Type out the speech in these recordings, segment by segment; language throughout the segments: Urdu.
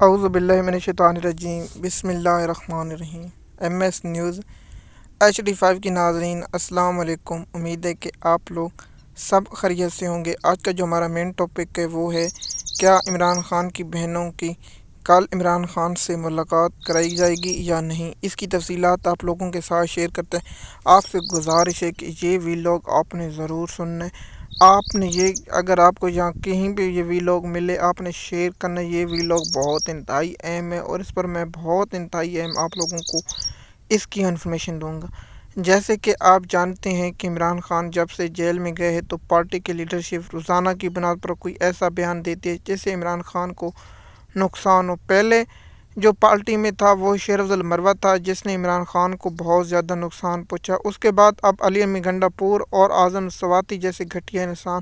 اعوذ باللہ من الشیطان الرجیم بسم اللہ الرحمن الرحیم۔ ایم ایس نیوز HD5 کی ناظرین السلام علیکم۔ امید ہے کہ آپ لوگ سب خیریت سے ہوں گے۔ آج کا جو ہمارا مین ٹاپک ہے وہ ہے کیا عمران خان کی بہنوں کی کل عمران خان سے ملاقات کرائی جائے گی یا نہیں۔ اس کی تفصیلات آپ لوگوں کے ساتھ شیئر کرتے ہیں۔ آپ سے گزارش ہے کہ یہ ویلاگ آپ نے ضرور سننا ہے۔ آپ نے یہ اگر آپ کو یہاں کہیں بھی یہ ویلاگ ملے آپ نے شیئر کرنا ہے۔ یہ ویلاگ بہت انتہائی اہم ہے اور اس پر میں بہت انتہائی اہم آپ لوگوں کو اس کی انفارمیشن دوں گا۔ جیسے کہ آپ جانتے ہیں کہ عمران خان جب سے جیل میں گئے ہیں تو پارٹی کی لیڈرشپ روزانہ کی بنیاد پر کوئی ایسا بیان دیتی ہے جس سے عمران خان کو نقصان ہو۔ پہلے جو پارٹی میں تھا وہ شیر افضل مروت تھا جس نے عمران خان کو بہت زیادہ نقصان پہنچا۔ اس کے بعد اب علی احمد گنڈا پور اور اعظم سواتی جیسے گھٹیا انسان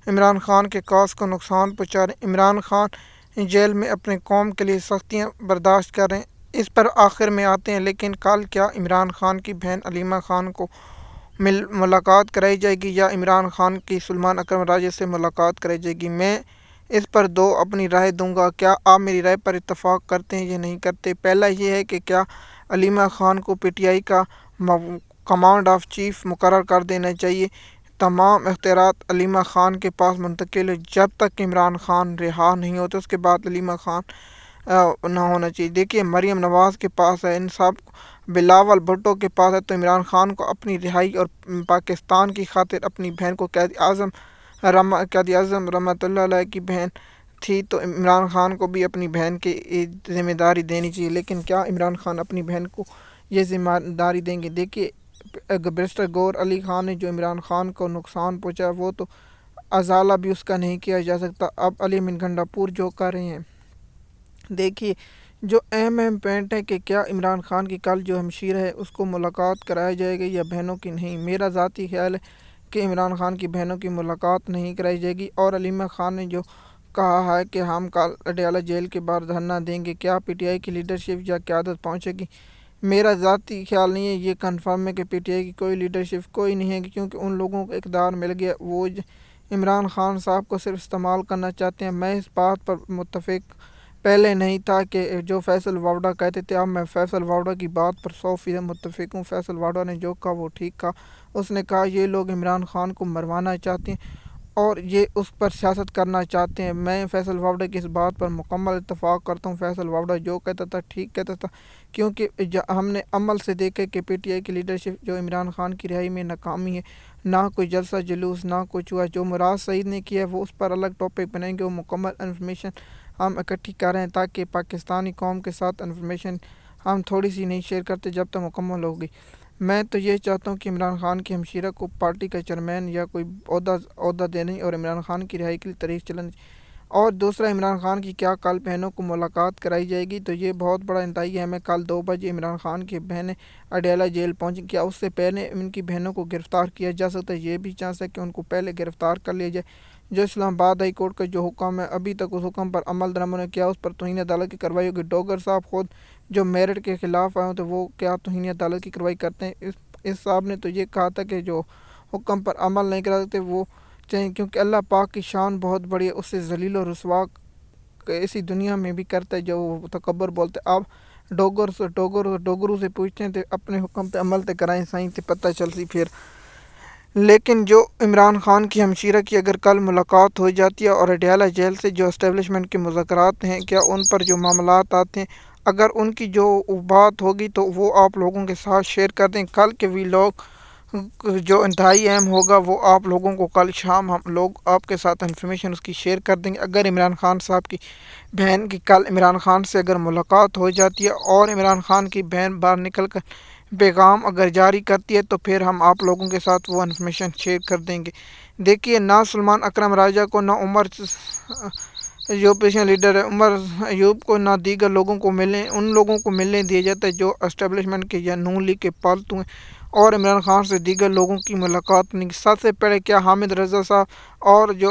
عمران خان کے کاز کو نقصان پہنچا رہے ہیں۔ عمران خان جیل میں اپنے قوم کے لیے سختیاں برداشت کر رہے ہیں۔ اس پر آخر میں آتے ہیں، لیکن کل کیا عمران خان کی بہن علیمہ خان کو ملاقات کرائی جائے گی یا عمران خان کی سلمان اکرم راجہ سے ملاقات کرائی جائے گی۔ میں اس پر اپنی رائے دوں گا۔ کیا آپ میری رائے پر اتفاق کرتے ہیں یا نہیں کرتے؟ پہلا یہ ہے کہ کیا علیمہ خان کو PTI کا کمانڈ آف چیف مقرر کر دینا چاہیے۔ تمام اختیارات علیمہ خان کے پاس منتقل ہے جب تک عمران خان رہا نہیں ہوتے، اس کے بعد علیمہ خان نہ ہونا چاہیے۔ دیکھیے مریم نواز کے پاس ہے، ان سب بلاول بھٹو کے پاس ہے، تو عمران خان کو اپنی رہائی اور پاکستان کی خاطر اپنی بہن کو قائد اعظم رحمۃ اللہ علیہ کی بہن تھی تو عمران خان کو بھی اپنی بہن کی ذمہ داری دینی چاہیے۔ لیکن کیا عمران خان اپنی بہن کو یہ ذمہ داری دیں گے؟ دیکھیے بیرسٹر گور علی خان نے جو عمران خان کو نقصان پہنچا وہ تو ازالہ بھی اس کا نہیں کیا جا سکتا۔ اب علی احمد گنڈا پور جو کر رہے ہیں، دیکھیے جو اہم پوائنٹ ہے کہ کیا عمران خان کی کل جو ہمشیرہ ہے اس کو ملاقات کرایا جائے گی یا بہنوں کی نہیں۔ میرا ذاتی خیال ہے کہ عمران خان کی بہنوں کی ملاقات نہیں کرائی جائے گی۔ اور علیمہ خان نے جو کہا ہے کہ ہم کل اڈیالہ جیل کے باہر دھرنا دیں گے، کیا PTI کی لیڈرشپ یا قیادت پہنچے گی؟ میرا ذاتی خیال نہیں ہے، یہ کنفرم ہے کہ PTI کی کوئی لیڈرشپ کوئی نہیں ہے، کیونکہ ان لوگوں کو اقتدار مل گیا، وہ عمران خان صاحب کو صرف استعمال کرنا چاہتے ہیں۔ میں اس بات پر متفق پہلے نہیں تھا کہ جو فیصل واوڈا کہتے تھے، اب میں فیصل واوڈا کی بات پر 100% متفق ہوں۔ فیصل واوڈا نے جو کہا وہ ٹھیک کہا۔ اس نے کہا یہ لوگ عمران خان کو مروانا چاہتے ہیں اور یہ اس پر سیاست کرنا چاہتے ہیں۔ میں فیصل واوڈا کی اس بات پر مکمل اتفاق کرتا ہوں۔ فیصل واوڈا جو کہتا تھا ٹھیک کہتا تھا، کیونکہ ہم نے عمل سے دیکھا کہ PTI کی لیڈرشپ جو عمران خان کی رہائی میں ناکامی ہے، نہ کوئی جلسہ جلوس نہ کچھ ہوا۔ جو مراد سعید نے کیا ہے وہ اس پر الگ ٹاپک بنائیں گے، وہ مکمل انفارمیشن ہم اکٹھی کر رہے ہیں تاکہ پاکستانی قوم کے ساتھ انفارمیشن ہم تھوڑی سی نہیں شیئر کرتے جب تک مکمل ہوگی۔ میں تو یہ چاہتا ہوں کہ عمران خان کی ہمشیرہ کو پارٹی کا چیئرمین یا کوئی عہدہ دینے اور عمران خان کی رہائی کے لیے تحریک چلانے۔ اور دوسرا، عمران خان کی کیا کل بہنوں کو ملاقات کرائی جائے گی؟ تو یہ بہت بڑا انتہائی اہم ہے۔ کل 2 بجے عمران خان کی بہنیں اڈیالہ جیل پہنچیں، کیا اس سے پہلے ان کی بہنوں کو گرفتار کیا جا سکتا ہے؟ یہ بھی چانس ہے کہ ان کو پہلے گرفتار کر لیا جائے۔ جو اسلام آباد ہائی کورٹ کا جو حکم ہے ابھی تک اس حکم پر عمل درآمد نے کیا، اس پر توہین عدالت کی کارروائی ہوگی۔ ڈوگر صاحب خود جو میرٹ کے خلاف آئے تو وہ کیا توہین عدالت کی کارروائی کرتے ہیں؟ اس صاحب نے تو یہ کہا تھا کہ جو حکم پر عمل نہیں کرا سکتے وہ چاہیں، کیونکہ اللہ پاک کی شان بہت بڑی ہے، اس سے ذلیل و رسوا ایسی دنیا میں بھی کرتا ہے جو وہ تکبر بولتے۔ اب ڈوگروں سے پوچھتے ہیں تو اپنے حکم پہ عمل تے کرائیں، سائیں تے پتہ چلتی پھر۔ لیکن جو عمران خان کی ہمشیرہ کی اگر کل ملاقات ہو جاتی ہے اور اڈیالہ جیل سے جو اسٹیبلشمنٹ کے مذاکرات ہیں، کیا ان پر جو معاملات آتے ہیں اگر ان کی جو بات ہوگی تو وہ آپ لوگوں کے ساتھ شیئر کر دیں۔ کل کے ویلاگ جو انتہائی اہم ہوگا وہ آپ لوگوں کو کل شام ہم لوگ آپ کے ساتھ انفارمیشن اس کی شیئر کر دیں گے۔ اگر عمران خان صاحب کی بہن کی کل عمران خان سے اگر ملاقات ہو جاتی ہے اور عمران خان کی بہن باہر نکل کر پیغام اگر جاری کرتی ہے تو پھر ہم آپ لوگوں کے ساتھ وہ انفارمیشن شیئر کر دیں گے۔ دیکھیے نہ سلمان اکرم راجہ کو، نہ عمر جو اپوزیشن لیڈر ہے عمر ایوب کو، نہ دیگر لوگوں کو ان لوگوں کو ملنے دیا جاتا ہے جو اسٹیبلشمنٹ کے یا نون لیگ کے پالتو ہیں۔ اور عمران خان سے دیگر لوگوں کی ملاقات نہیں کی۔ سب سے پہلے کیا حامد رضا صاحب اور جو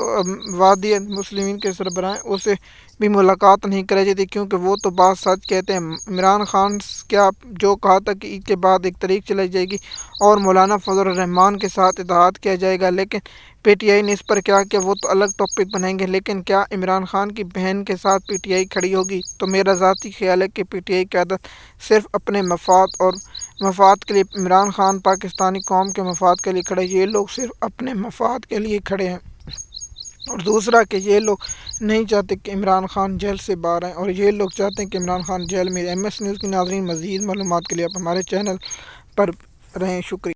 وادی مسلمین کے سربراہ ہیں اسے بھی ملاقات نہیں کرائی جاتی، کیونکہ وہ تو بات سچ کہتے ہیں۔ عمران خان کیا جو کہا تھا کہ عید کے بعد ایک تاریخ چلائی جائے گی اور مولانا فضل الرحمان کے ساتھ اتحاد کیا جائے گا، لیکن پی ٹی آئی نے اس پر کیا کہ وہ تو الگ ٹاپک بنائیں گے، لیکن کیا عمران خان کی بہن کے ساتھ پی ٹی آئی کھڑی ہوگی؟ تو میرا ذاتی خیال ہے کہ پی ٹی آئی قیادت صرف اپنے مفاد کے لیے، عمران خان پاکستانی قوم کے مفاد کے لیے کھڑے، یہ لوگ صرف اپنے مفاد کے لیے کھڑے ہیں۔ اور دوسرا کہ یہ لوگ نہیں چاہتے کہ عمران خان جیل سے باہر آئیں، اور یہ لوگ چاہتے ہیں کہ عمران خان جیل میں۔ ایم ایس نیوز کی ناظرین، مزید معلومات کے لیے آپ ہمارے چینل پر رہیں۔ شکریہ۔